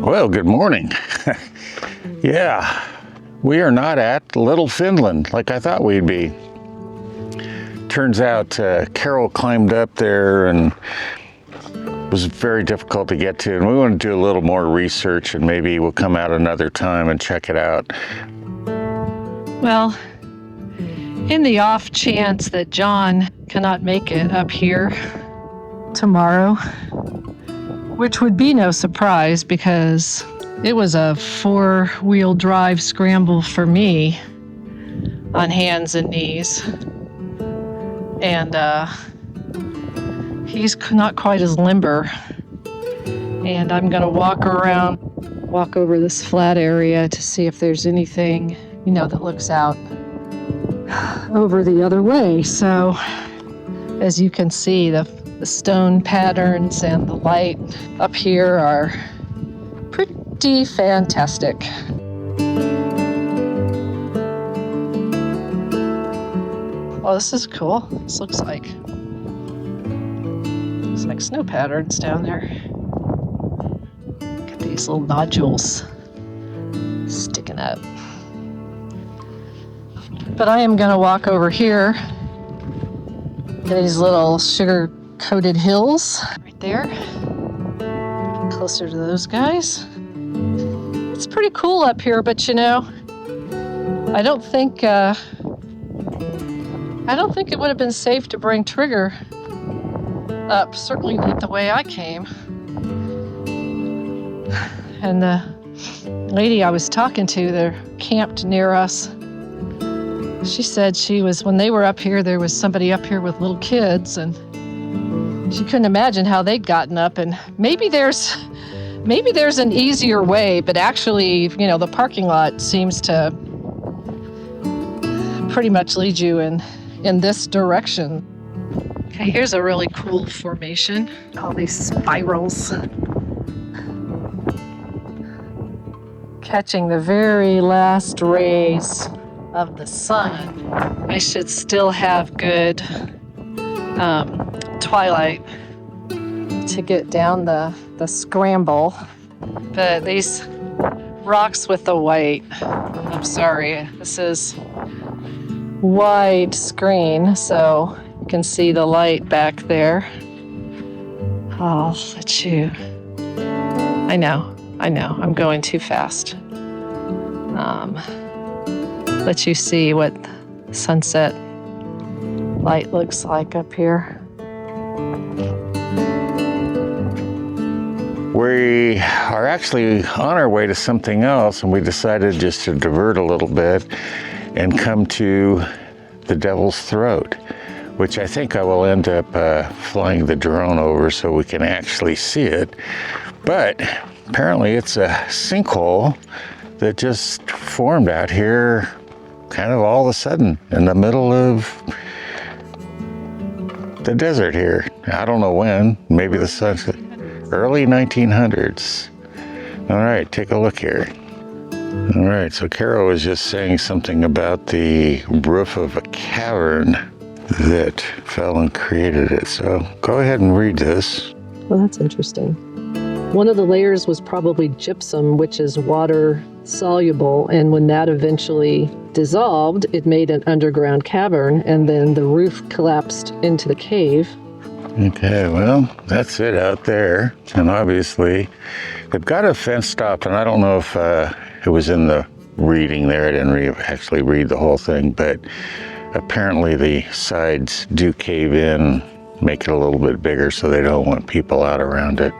Well, good morning. Yeah, we are not at Little Finland like I thought we'd be. Turns out Carol climbed up there and it was very difficult to get to, and we want to do a little more research and maybe we'll come out another time and check it out. Well, in the off chance that John cannot make it up here tomorrow, which would be no surprise because it was a four-wheel drive scramble for me on hands and knees. And he's not quite as limber. And I'm going to walk over this flat area to see if there's anything, that looks out over the other way. So as you can see, the stone patterns and the light up here are pretty fantastic. Well, this is cool. This looks like snow patterns down there. Look at these little nodules sticking up. But I am going to walk over here. These little sugar-coated hills right there. Closer to those guys. It's pretty cool up here, but I don't think it would have been safe to bring Trigger up, certainly not the way I came. And the lady I was talking to, they're camped near us. She said when they were up here, there was somebody up here with little kids, and she couldn't imagine how they'd gotten up. And maybe there's an easier way, but actually, the parking lot seems to pretty much lead you in this direction. Okay, here's a really cool formation. All these spirals. Catching the very last rays of the sun. I should still have good twilight to get down the scramble. But these rocks with the white, I'm sorry, this is wide screen, so you can see the light back there. I'll let you. I know, I'm going too fast. Let you see what sunset light looks like up here. We are actually on our way to something else, and we decided just to divert a little bit and come to the Devil's Throat, which I think I will end up flying the drone over so we can actually see it. But apparently it's a sinkhole that just formed out here kind of all of a sudden in the middle of the desert here. I don't know when, maybe the sunset, early 1900s. All right, take a look here. All right, so Carol was just saying something about the roof of a cavern that fell and created it. So go ahead and read this. Well, that's interesting. One of the layers was probably gypsum, which is water soluble, and when that eventually dissolved, it made an underground cavern, and then the roof collapsed into the cave. Okay, well, that's it out there. And obviously, they've got a fenced off, and I don't know if it was in the reading there. I didn't actually read the whole thing, but apparently the sides do cave in, make it a little bit bigger so they don't want people out around it.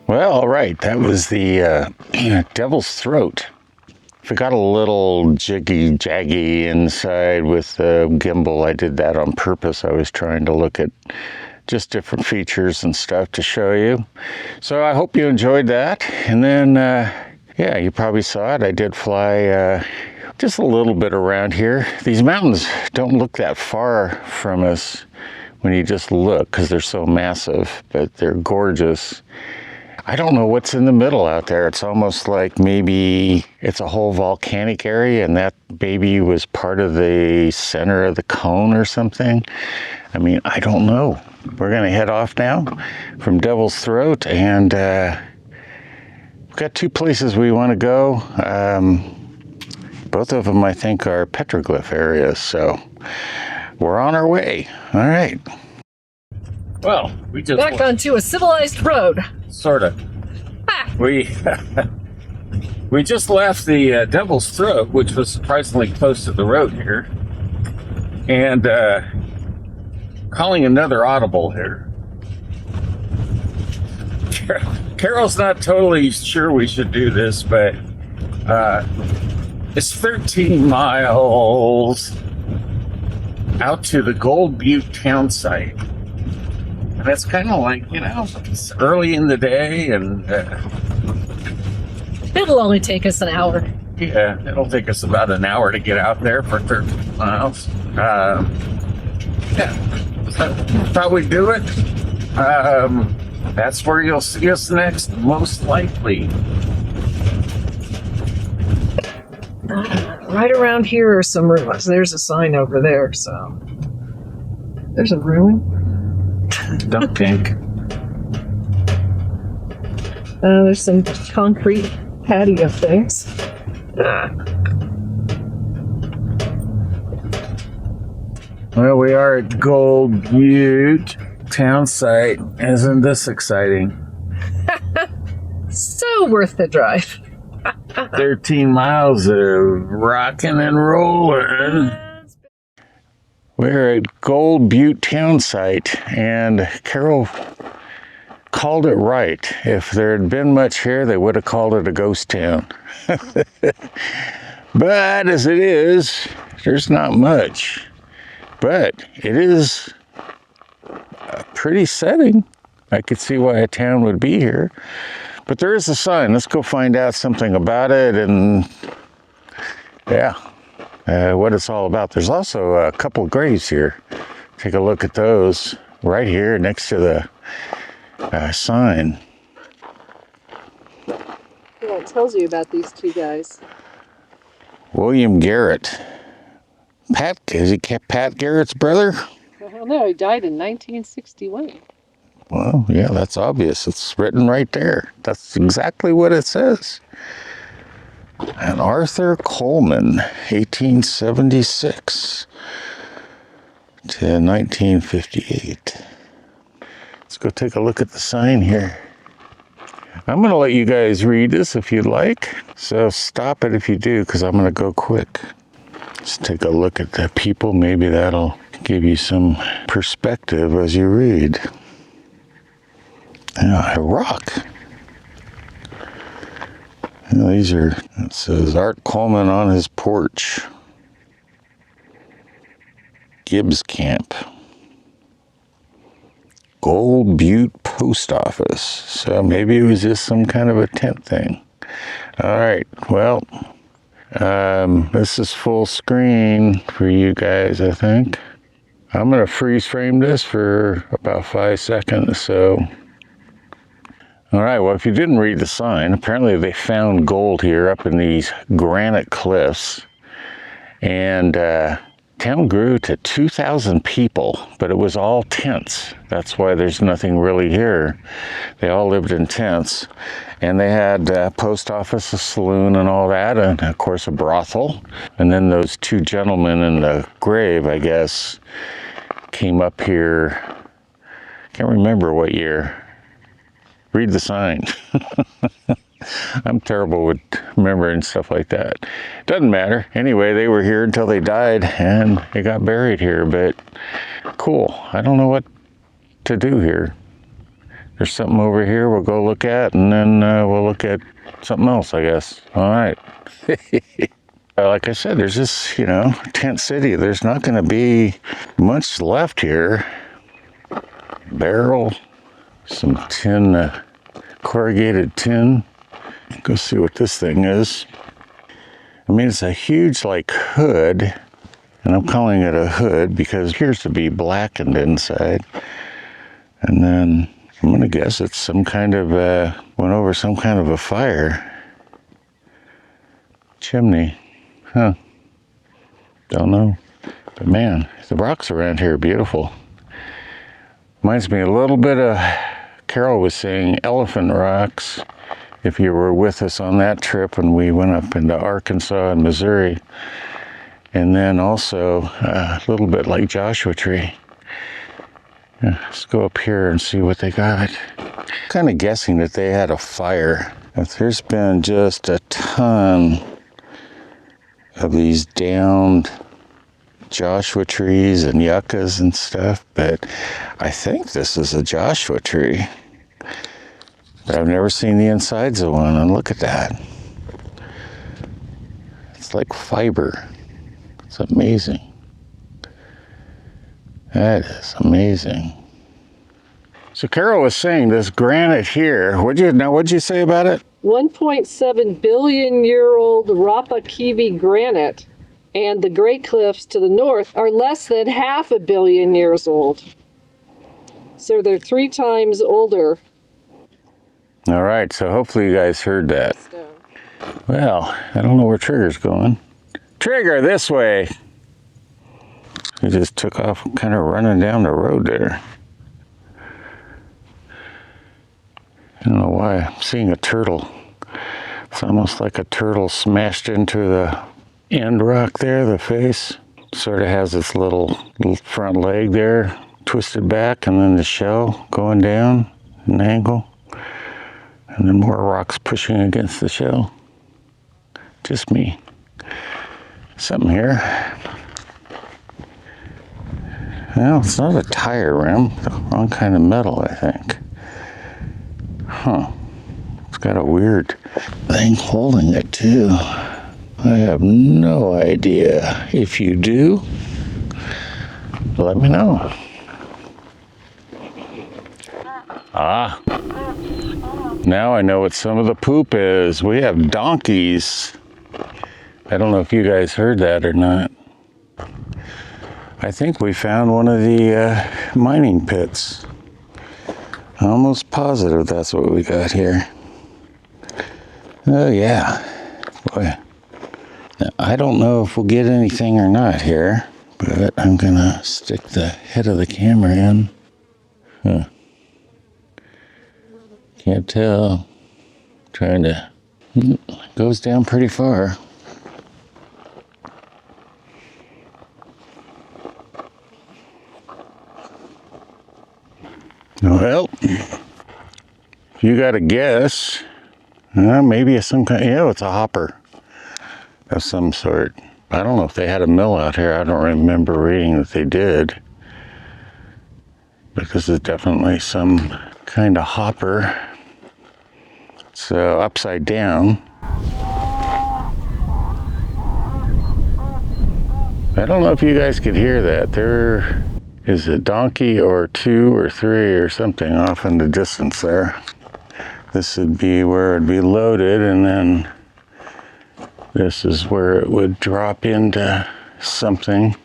Well, all right, that was the Devil's Throat. If it got a little jaggy inside with the gimbal, I did that on purpose. I was trying to look at just different features and stuff to show you. So I hope you enjoyed that. And then, yeah, you probably saw it. I did fly just a little bit around here. These mountains don't look that far from us when you just look because they're so massive, but they're gorgeous. I don't know what's in the middle out there. It's almost like maybe it's a whole volcanic area and that baby was part of the center of the cone or something. I mean, I don't know. We're gonna head off now from Devil's Throat, and we've got two places we want to go. Both of them, I think, are petroglyph areas, so we're on our way. All right. Well, we just Back onto a civilized road. sort of. We just left the Devil's Throat, which was surprisingly close to the road here, and calling another audible here. Carol's not totally sure we should do this, but it's 13 miles out to the Gold Butte Townsite. And that's kind of like, you know, it's early in the day, and It'll only take us an hour. yeah, it'll take us about an hour to get out there for 13 miles. Yeah, so thought we'd do it. That's where you'll see us next, most likely. Right around here are some ruins. There's a sign over there, so. There's a ruin. Duck pink. There's some concrete patio things. Well, we are at Gold Butte Townsite. Isn't this exciting? So worth the drive. 13 miles of rocking and rolling. We're at Gold Butte Townsite, and Carol called it right. If there had been much here, they would have called it a ghost town. But as it is, there's not much. But it is a pretty setting. I could see why a town would be here. But there is a sign. Let's go find out something about it, and yeah, what it's all about. There's also a couple of graves here. Take a look at those right here next to the sign. Yeah, it tells you about these two guys. William Garrett. Is he Pat Garrett's brother? I don't know. He died in 1961. Well, yeah, that's obvious. It's written right there. That's exactly what it says. And Arthur Coleman, 1876 to 1958. Let's go take a look at the sign here. I'm going to let you guys read this if you'd like. So stop it if you do, because I'm going to go quick. Just take a look at the people. Maybe that'll give you some perspective as you read. Yeah, a rock. Yeah, these are, it says Art Coleman on his porch. Gibbs Camp. Gold Butte Post Office. So maybe it was just some kind of a tent thing. All right, well, this is full screen for you guys, I think. I'm going to freeze frame this for about 5 seconds, so. All right, well, if you didn't read the sign, apparently they found gold here up in these granite cliffs. And town grew to 2,000 people, but it was all tents. That's why there's nothing really here. They all lived in tents. And they had a post office, a saloon, and all that, and of course a brothel. And then those two gentlemen in the grave, I guess, came up here. Can't remember what year. Read the sign. I'm terrible with remembering stuff like that. Doesn't matter. Anyway, they were here until they died, and they got buried here, but cool. I don't know what to do here. there's something over here we'll go look at, and then we'll look at something else, I guess. All right. Like I said, there's just, tent city. There's not going to be much left here. Barrel, some tin, corrugated tin. Go see what this thing is. I mean, it's a huge, like, hood, and I'm calling it a hood because it appears to be blackened inside. And then I'm going to guess it's some kind of, went over some kind of a fire. Chimney. Huh. Don't know. But man, the rocks around here are beautiful. Reminds me a little bit of, Carol was saying, Elephant Rocks. If you were with us on that trip when we went up into Arkansas and Missouri. And then also a little bit like Joshua Tree. Let's go up here and see what they got. Kind of guessing that they had a fire. There's been just a ton of these downed Joshua trees and yuccas and stuff, but I think this is a Joshua tree. But I've never seen the insides of one, and look at that. It's like fiber. It's amazing. That is amazing. So Carol was saying this granite here, what'd you say about it? 1.7 billion year old Rapa Kiwi granite, and the Great Cliffs to the north are less than 500 million years old. So they're 3 times older. All right, so hopefully you guys heard that. Well, I don't know where Trigger's going. Trigger, this way! He just took off kind of running down the road there. I don't know why. I'm seeing a turtle. It's almost like a turtle smashed into the end rock there, the face. Sort of has its little front leg there, twisted back, and then the shell going down an angle. And then more rocks pushing against the shell. Just me. Something here. Well, it's not a tire rim. The wrong kind of metal, I think. Huh. It's got a weird thing holding it, too. I have no idea. If you do, let me know. Ah. Now I know what some of the poop is. We have donkeys. I don't know if you guys heard that or not. I think we found one of the mining pits. Almost positive that's what we got here. Oh yeah. Boy. Now, I don't know if we'll get anything or not here, but I'm gonna stick the head of the camera in. Huh. Can't tell. Trying to, goes down pretty far. Well, if you got a guess, maybe it's some kind, it's a hopper of some sort. I don't know if they had a mill out here. I don't remember reading that they did. But this is definitely some kind of hopper. So upside down. I don't know if you guys could hear that. There is a donkey or 2 or 3 or something off in the distance there. This would be where it'd be loaded, and then this is where it would drop into something,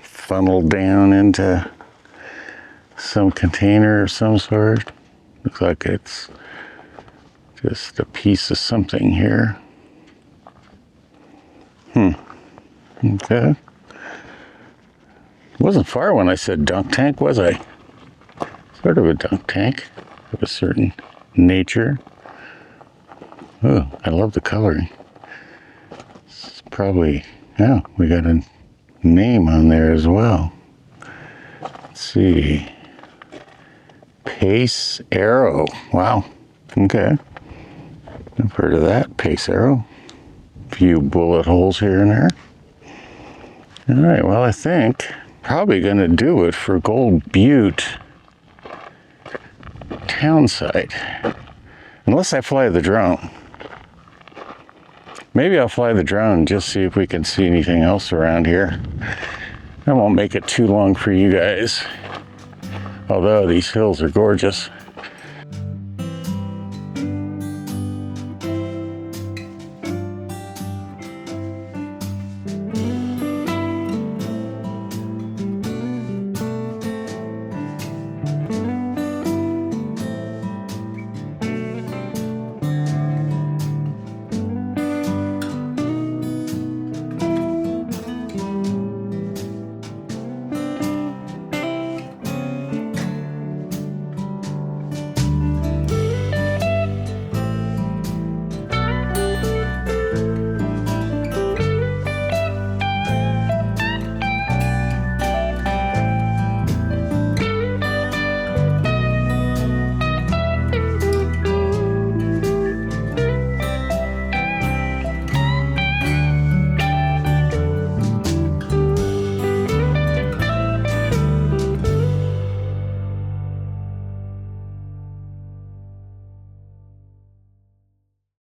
funnel down into some container of some sort. Looks like it's just a piece of something here. Okay. Wasn't far when I said dunk tank, was I? Sort of a dunk tank of a certain nature. Oh, I love the coloring. It's probably, yeah, we got a name on there as well. Let's see. Pace Arrow. Wow. Okay. I've heard of that. Pace Arrow. A few bullet holes here and there. All right, well, I think probably going to do it for Gold Butte Townsite. Unless I fly the drone. Maybe I'll fly the drone and just see if we can see anything else around here. I won't make it too long for you guys. Although these hills are gorgeous.